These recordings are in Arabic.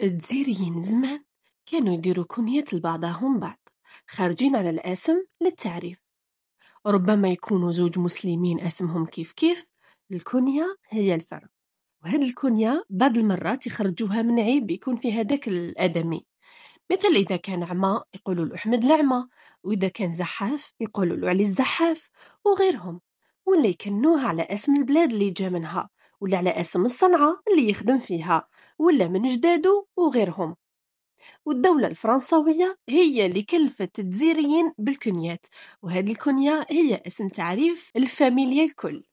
الجزائريين زمان كانوا يديروا كنيات لبعضهم بعض خارجين على الاسم للتعريف. ربما يكونوا زوج مسلمين اسمهم كيف كيف. الكنية هي الفرق، وهذه الكنية بعض المرات يخرجوها من عيب يكون في هذاك الآدمي. مثل إذا كان عمى يقولوا له أحمد العمى، وإذا كان زحاف يقولوا له علي الزحاف، وغيرهم. ولا يكنوه على اسم البلاد اللي جا منها، ولا على اسم الصنعة اللي يخدم فيها، ولا من جداده وغيرهم. والدولة الفرنسوية هي اللي كلفت الجزائريين بالكنيات، وهذه الكنية هي اسم تعريف الفاميليا الكل.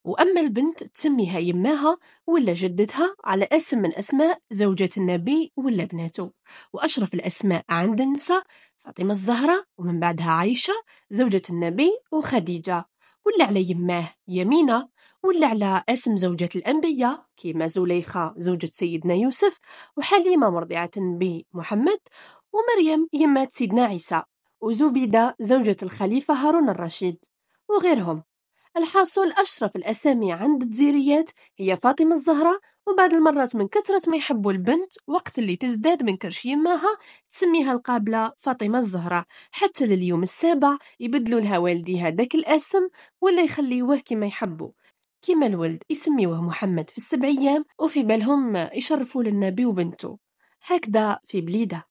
وأما البنت تسميها يماها ولا جدتها على اسم من أسماء زوجة النبي ولا بناته. وأشرف الأسماء عند النساء فاطمة الزهراء، ومن بعدها عائشة زوجة النبي وخديجة. ولا على يماه يمينة، ولا على اسم زوجة الأنبياء كيما زليخة زوجة سيدنا يوسف، وحليمة مرضعة النبي محمد، ومريم يمات سيدنا عيسى، وزبيدة زوجة الخليفة هارون الرشيد، وغيرهم. الحاصل أشرف الأسامي عند الجزائريات هي فاطمة الزهراء. وبعد المرات من كثرة ما يحبوا البنت وقت اللي تزداد من كرش يماها تسميها القابلة فاطمة الزهراء، حتى لليوم السابع يبدلوا لها والديها داك الاسم ولا يخليوه كما يحبوا. كما الولد يسميوه محمد في 7 أيام، وفي بالهم يشرفوا للنبي وبنته. هكذا في بليده.